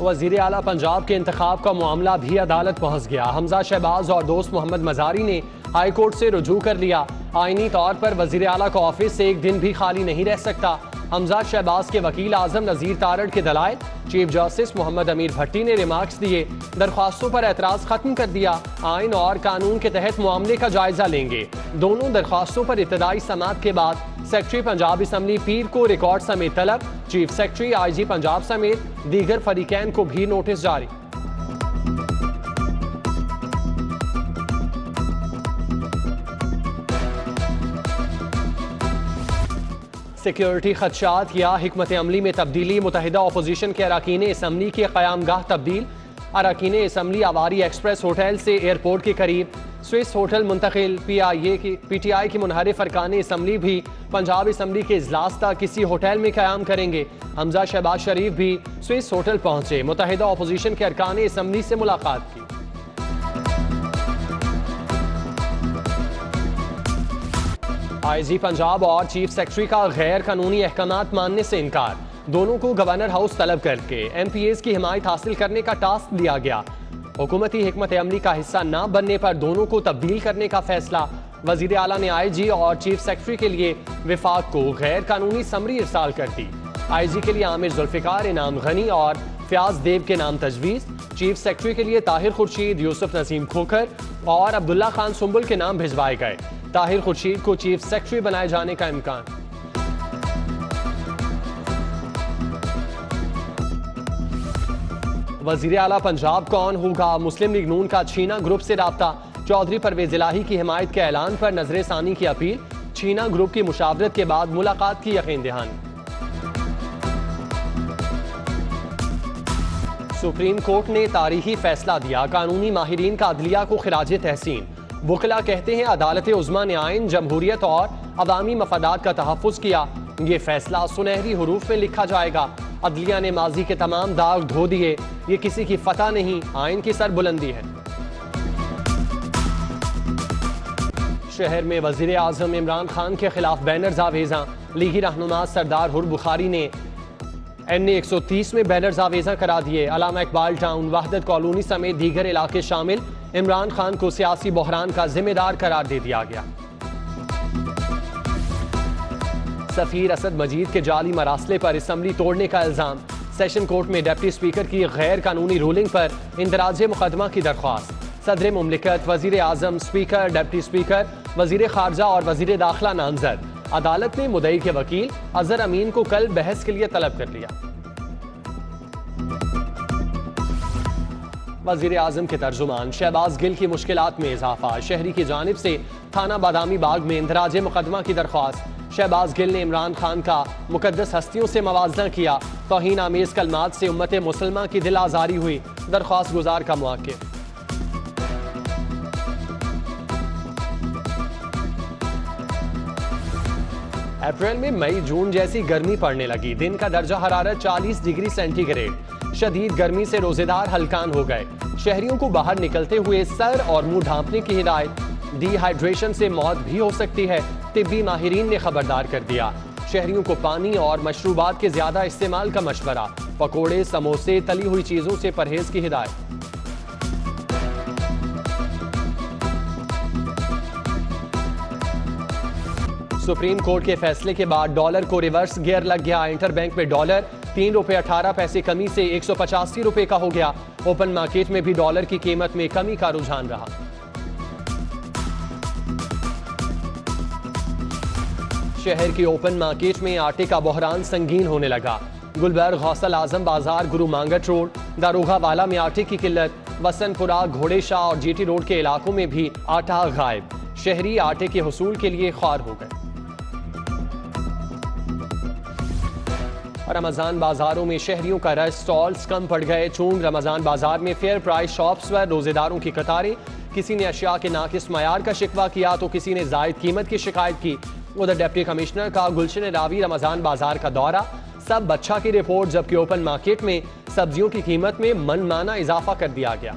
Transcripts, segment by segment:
वजीर आला पंजाब के इंतखाब का मामला भी अदालत पहुंच गया। हमजा शहबाज और दोस्त मोहम्मद मजारी ने हाई कोर्ट से रुजू कर लिया। आईनी तौर पर वजीर आला का ऑफिस से एक दिन भी खाली नहीं रह सकता। हमजा शहबाज के वकील आजम नजीर तारड़ के दलाइल, चीफ जस्टिस मोहम्मद अमीर भट्टी ने रिमार्क्स दिए, दरख्वास्तों पर एतराज खत्म कर दिया। आइन और कानून के तहत मामले का जायजा लेंगे। दोनों दरख्वास्तों पर इब्तदाई समाअत के बाद सेक्रेटरी पंजाब असम्बली पीर को रिकॉर्ड समेत तलब, चीफ सेक्रेटरी IG पंजाब समेत दीगर फरीकैन को भी नोटिस जारी। सिक्योरिटी खदशात या हिकमत अमली में तब्दीली, मुतहिदा अपोजिशन के अरकान असम्बली की क़यामगाह तब्दील। अरकान असम्बली आवारी एक्सप्रेस होटल से एयरपोर्ट के करीब स्विस होटल मुंतकिल। PTI की मुनहरिफ अरकान असम्बली भी पंजाब असम्बली के इजलास तक किसी होटल में क़याम करेंगे। हमजा शहबाज शरीफ भी स्विस होटल पहुंचे, मुतहिदा अपोजिशन के अरकान असम्बली से मुलाकात की। IG पंजाब और चीफ सेक्रेटरी का गैर कानूनी अहकामात मानने से इनकार। दोनों को गवर्नर हाउस तलब करके MPAs की हिमायत हासिल करने का टास्क दिया गया। हुकूमती हिकमत अमली का हिस्सा न बनने पर दोनों को तब्दील करने का फैसला। वजीर आला ने IG और चीफ सेक्रेटरी के लिए विफाक को गैर कानूनी समरी इरसाल कर दी। IG के लिए आमिर जुल्फिकार इनाम गनी और फयाज देव के नाम तजवीज़। चीफ सेक्रेटरी के लिए ताहिर खुर्शीद, यूसुफ नसीम खोखर और अब्दुल्ला खान सुंबुल के नाम भिजवाए गए। ताहिर खुर्शीद को चीफ सेक्रेटरी बनाए जाने का इम्कान। वजीर आला पंजाब कौन होगा? मुस्लिम लीग नून का छीना ग्रुप से राब्ता। चौधरी परवेज इलाही की हिमायत के ऐलान पर नजर सानी की अपील। छीना ग्रुप की मुशावरत के बाद मुलाकात की यकीन दहानी। सुप्रीम कोर्ट ने तारीखी फैसला दिया, कानूनी माहिरीन का अदलिया को खिराज तहसीन। वकला कहते हैं अदालत उज़्मा ने आइन, जमहूरियत और अवामी मफादात का तहफ़्फ़ुज़ किया। ये फैसला सुनहरी हरूफ में लिखा जाएगा। अदलिया ने माजी के तमाम दाग धो दिए। ये किसी की फतह नहीं, आइन की सरबुलंदी है। शहर में वजीर आजम इमरान खान के खिलाफ बैनर्स आवेजा। लीगी रहनुमा सरदार हुर बुखारी ने NA 130 में बैनर्स आवेजा करा दिए। अलामा इकबाल टाउन, वहदत कॉलोनी समेत दीगर इलाके शामिल। इमरान खान को सियासी बहरान का जिम्मेदार करार दे दिया गया। सफीर असद मजीद के जाली मरासले पर असम्बली तोड़ने का इल्जाम। सेशन कोर्ट में डिप्टी स्पीकर की गैर कानूनी रूलिंग पर इंदराज मुकदमा की दरख्वास्त। सदर मुमलिकत, वजीर आजम, स्पीकर, डिप्टी स्पीकर, वजीर खारजा और वजीर दाखिला नामजद। अदालत ने मुद्दई के वकील अजहर अमीन को कल बहस के लिए तलब कर लिया। वजीर आजम के तर्जुमान शहबाज गिल की मुश्किलात में इजाफा। शहरी की जानिब से थाना बादामी बाग में इंदराज मुकदमा की दरख्वास्त। शहबाज गिल ने इमरान खान का मुकद्दस हस्तियों से मवाजना किया। तौहीन आमेज कलमात से उम्मत मुसलमान की दिल आजारी हुई। दरख्वास्त गुजार का मुआक्किब। अप्रैल में मई जून जैसी गर्मी पड़ने लगी। दिन का दर्जा हरारत 40 डिग्री सेंटीग्रेड। शदीद गर्मी से रोजेदार हलकान हो गए। शहरियों को बाहर निकलते हुए सर और मुंह ढांपने की हिदायत। डिहाइड्रेशन से मौत भी हो सकती है, तिब्बी माहिरीन ने खबरदार कर दिया। शहरियों को पानी और मशरूबात के ज्यादा इस्तेमाल का मशवरा। पकोड़े, समोसे, तली हुई चीजों से परहेज की हिदायत। सुप्रीम कोर्ट के फैसले के बाद डॉलर को रिवर्स गियर लग गया। इंटरबैंक में डॉलर 3 रुपये 18 पैसे कमी से 185 रुपये का हो गया। ओपन मार्केट में भी डॉलर की कीमत में कमी का रुझान रहा। शहर की ओपन मार्केट में आटे का बहरान संगीन होने लगा। गुलबर्ग, गौसल आजम बाजार, गुरु मांगट रोड, दारोगा वाला में आटे की किल्लत। वसनपुरा, घोड़ेशाह और GT रोड के इलाकों में भी आटा गायब। शहरी आटे के हुसूल के लिए ख्वार हो गए। रमजान बाजारों में शहरियों का रश, स्टॉल्स कम पड़ गए। चूंग रमजान बाजार में फेयर प्राइस शॉप्स पर रोजेदारों की कतारें। किसी ने अशिया के नाकिस मयार का शिकवा किया तो किसी ने जायद कीमत की शिकायत की। उधर डिप्टी कमिश्नर का गुलशन रावी रमजान बाजार का दौरा, सब अच्छा की रिपोर्ट। जबकि ओपन मार्केट में सब्जियों की कीमत में मनमाना इजाफा कर दिया गया।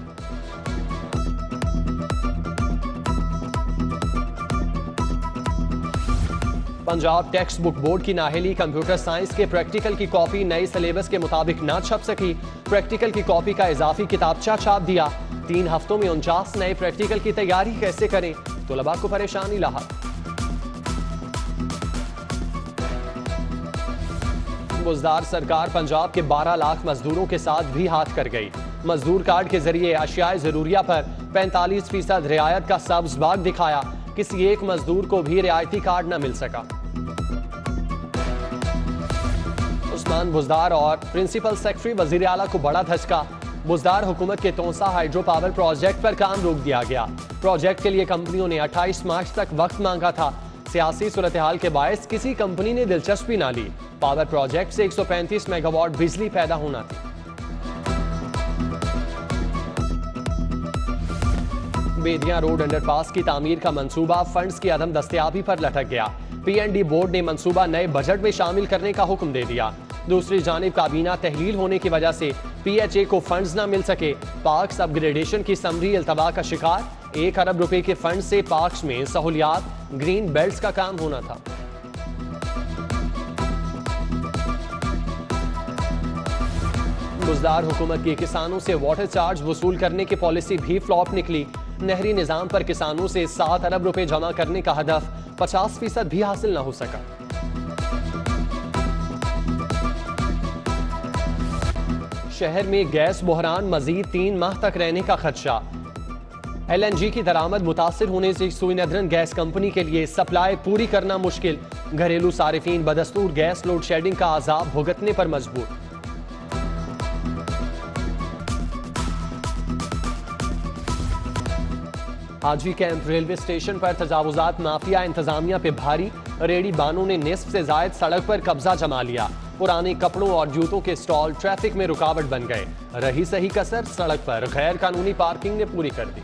पंजाब टेक्स्ट बुक बोर्ड की नाअहली, कंप्यूटर साइंस के प्रैक्टिकल की कॉपी नए सिलेबस के मुताबिक ना छप सकी। प्रैक्टिकल की कॉपी का इजाफी किताबचा छाप दिया। 3 हफ्तों में 49 नए प्रैक्टिकल की तैयारी कैसे करें, तुलबा को परेशानी लाहक। बुजदार सरकार पंजाब के 12 लाख मजदूरों के साथ भी हाथ कर गई। मजदूर कार्ड के जरिए अशियाए जरूरिया पर 45% रियायत का सब्ज बाग दिखाया। किसी एक मजदूर को भी रियायती कार्ड न मिल सका। उस्मान बुजदार और प्रिंसिपल सेक्रेटरी वजीर आला को बड़ा धचका। बुजदार हुकूमत के तोसा हाइड्रो पावर प्रोजेक्ट पर काम रोक दिया गया। प्रोजेक्ट के लिए कंपनियों ने 28 मार्च तक वक्त मांगा था। सियासी सूरत हाल के बायस किसी कंपनी ने दिलचस्पी ना ली। पावर प्रोजेक्ट से 135 मेगावाट बिजली पैदा होना थी। बेदिया रोड अंडरपास की तामीर का मंसूबा फंड्स की अदम दस्तयाबी पर लटक गया। पीएनडी बोर्ड ने मंसूबा नए बजट में शामिल करने का हुक्म दे दिया। दूसरी जानिब काबीना तहलील होने की वजह से पीएचए को फंड्स न मिल सके। पार्क्स अपग्रेडेशन की समरी इल्तवा का शिकार। 1 अरब रुपए के फंड से पार्क्स में सहूलियात, ग्रीन बेल्ट्स का काम होना था। बुजदार हुकूमत की किसानों से वाटर चार्ज वसूल करने की पॉलिसी भी फ्लॉप निकली। नहरी निजाम पर किसानों से 7 अरब रुपए जमा करने का हदफ 50% भी हासिल न हो सका। शहर में गैस बहरान मजीद 3 माह तक रहने का खदशा। LNG की दरामद मुतासिर होने से सुइनदरन गैस कंपनी के लिए सप्लाई पूरी करना मुश्किल। घरेलू सारिफीन बदस्तूर गैस लोड शेडिंग का अजाब भुगतने पर मजबूर। हाजी कैंप रेलवे स्टेशन पर तजावुजात माफिया इंतजामिया पे भारी। रेडी बानों ने निस्फ से जायद सड़क पर कब्जा जमा लिया। पुराने कपड़ों और जूतों के स्टॉल ट्रैफिक में रुकावट बन गए। रही सही कसर सड़क पर गैर कानूनी पार्किंग ने पूरी कर दी।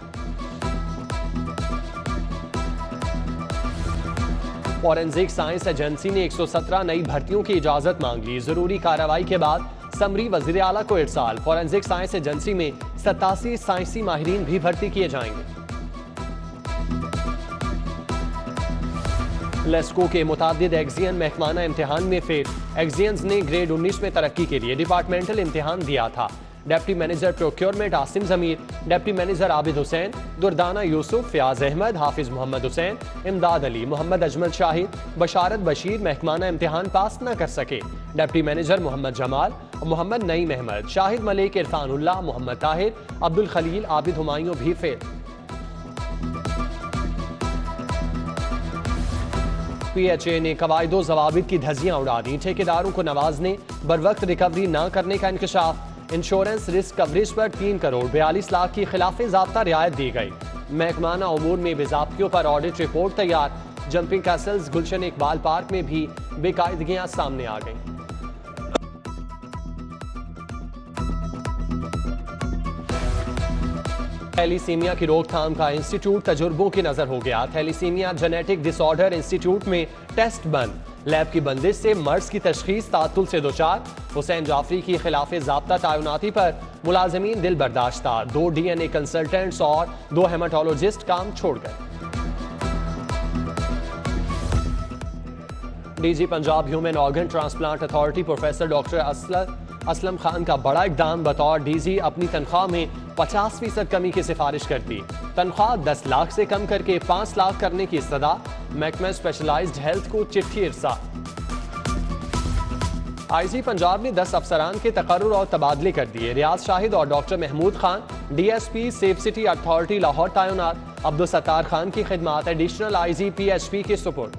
फॉरेंसिक साइंस एजेंसी ने 117 नई भर्तियों की इजाजत मांग ली। जरूरी कार्रवाई के बाद समरी वजीर आला को इरसाल। फॉरेंसिक साइंस एजेंसी में 87 साइंसी माहिरीन भी भर्ती किए जाएंगे। लेस्को के मुतादिद एग्जियन महकमाना इम्तिहान में फेल। एग्जियंस ने ग्रेड 19 में तरक्की के लिए डिपार्टमेंटल इम्तिहान दिया था। डिप्टी मैनेजर प्रोक्योरमेंट आसिम जमीर, डिप्टी मैनेजर आबिद हुसैन, दुर्दाना यूसुफ, फयाज अहमद, हाफिज मोहम्मद हुसैन, इमदाद अली, मोहम्मद अजमल शाहिद, बशारत बशीर महकमाना इम्तिहान पास न कर सके। डिप्टी मैनेजर मोहम्मद जमाल, मोहम्मद नईम अहमद, शाहिद मलिक, इरफानुल्लाह, मोहम्मद ताहिर, अब्दुल खलील, आबिद हुमायूं भी फेल। पीएचए ने कवायदो जवाबित की धज्जियां उड़ा दी। ठेकेदारों को नवाजने, बर वक्त रिकवरी न करने का इंकशाफ। इंश्योरेंस रिस्क कवरेज पर 3 करोड़ 42 लाख की खिलाफ ज़ाब्ता रियायत दी गई। महकमाना उमूर में बेज़ाब्तियों पर ऑडिट रिपोर्ट तैयार। जंपिंग कैसल्स गुलशन इकबाल पार्क में भी बेकायदगियां सामने आ गईं। थैलीसीमिया की रोकथाम का इंस्टीट्यूट तजुर्बों की नजर हो गया। थैलीसीमिया जेनेटिक डिसऑर्डर इंस्टीट्यूट में टेस्ट बंद। लैब की बंदिश से मर्ज की तशखीस तातुल से दोचार। हुसैन जाफरी की खिलाफ ज़ाब्ता तैनाती पर मुलाजमीन दिल बर्दाश्ता। 2 DNA कंसल्टेंट्स और 2 हेमाटोलॉजिस्ट काम छोड़ गए। DG Punjab human organ transplant authority professor doctor Aslam Khan का बड़ा इकदाम। बतौर डीजी अपनी तनख्वाह में 50% कमी की सिफारिश करती। तनख्वाह 10 लाख से कम करके 5 लाख करने की सदा। महकमा स्पेशलाइज्ड हेल्थ को चिट्ठी इरसा। आईजी पंजाब ने 10 अफसरान के तकर्रुर और तबादले कर दिए। रियाज शाहिद और doctor Mahmood Khan DSP safe city authority Lahore तैनात। अब्दुल सत्तार खान की खिदमात एडिशनल आईजी PHP के सुपुर्द।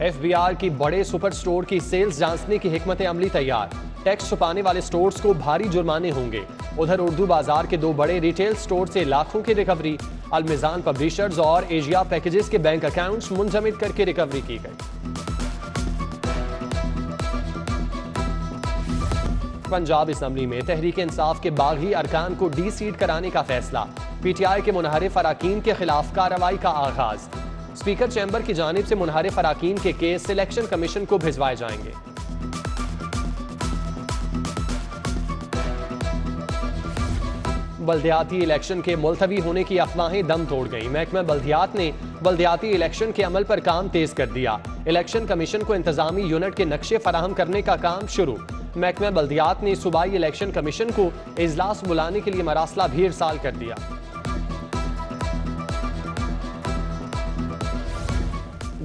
FBR की बड़े सुपर स्टोर की सेल्स जांचने की हिकमत अमली तैयार। टैक्स छुपाने वाले स्टोर्स को भारी जुर्माने होंगे। उधर उर्दू बाजार के 2 बड़े रिटेल स्टोर से लाखों की रिकवरी। अलमिजान पब्लिशर्स और एशिया पैकेजेस के बैंक अकाउंट्स मुंजमद करके रिकवरी की गई। पंजाब असम्बली में तहरीक इंसाफ के बागी अरकान को डी-सीट कराने का फैसला। PTI के मुनहरिफ अराकीन के खिलाफ कार्रवाई का आगाज। स्पीकर चैम्बर की जानिब से मुनहरिफ अराकीन के केस सिलेक्शन कमीशन को भिजवाए जाएंगे। बल्दियाती इलेक्शन के मुलतवी होने की अफवाहें दम तोड़ गईं। महकमा बल्दियात ने बल्दियाती इलेक्शन के अमल पर काम तेज कर दिया। इलेक्शन कमीशन को इंतजामी यूनिट के नक्शे फराहम करने का काम शुरू। महकमा बल्दियात ने सूबाई इलेक्शन कमीशन को इजलास बुलाने के लिए मरासला भी इरसाल कर दिया।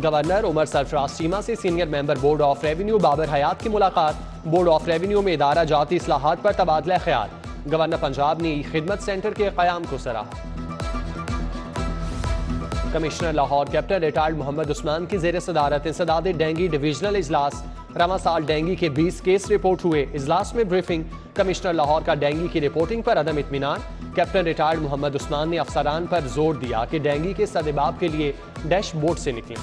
गवर्नर उमर सरफराज चीमा से senior member board of revenue Babar Hayat की मुलाकात। बोर्ड ऑफ रेवेन्यू में इदारा जाती इस्लाहात पर तबादला ख्याल। गवर्नर पंजाब ने खिदमत सेंटर के क़याम को सराहा। Commissioner Lahore captain retired Mohammad Usman की ज़ेर सदारत इंसदाद डेंगी डिविजनल इजलास। रवा साल डेंगी के 20 केस रिपोर्ट हुए। इजलास में ब्रीफिंग। कमिश्नर लाहौर का डेंगी की रिपोर्टिंग पर अदम इत्मीनान। कैप्टन रिटायर्ड मोहम्मद उस्मान ने अफसरान पर जोर दिया कि डेंगी के सदेबाब के लिए डैशबोर्ड से निकलें।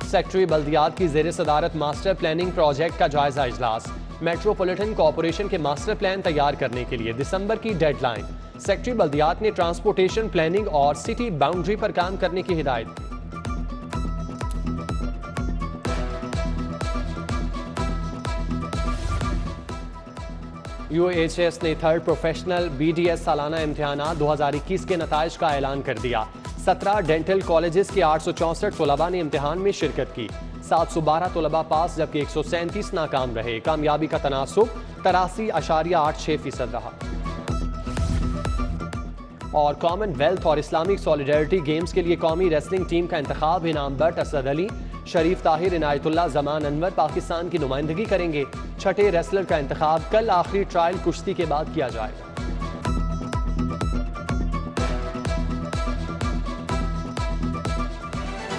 सेक्रेटरी बल्दियात की ज़ेर सदारत मास्टर प्लानिंग प्रोजेक्ट का जायजा इजलास। मेट्रोपॉलिटन कॉरपोरेशन के मास्टर प्लान तैयार करने के लिए दिसंबर की डेडलाइन। सेक्रेटरी बल्दियात ने ट्रांसपोर्टेशन प्लानिंग और सिटी बाउंड्री पर काम करने की हिदायत दी। UHS ने थर्ड प्रोफेशनल BDS सालाना इम्तिहानात 2021 के नताइज का ऐलान कर दिया। 17 डेंटल कॉलेजेस के 864 तलबा ने इम्तिहान में शिरकत की। 712 तलबा पास जबकि 137 नाकाम रहे। कामयाबी का तनासुब 83.86% रहा। और कॉमनवेल्थ और इस्लामिक सॉलिडारिटी गेम्स के लिए कौमी रेसलिंग टीम का इंतखाब। इनाम बट असद अली, शरीफ ताहिर, इनायतुल्लाह, जमान अनवर पाकिस्तान की नुमाइंदगी करेंगे। छठे रेसलर का इंतखाब कल आखिरी ट्रायल कुश्ती के बाद किया जाएगा।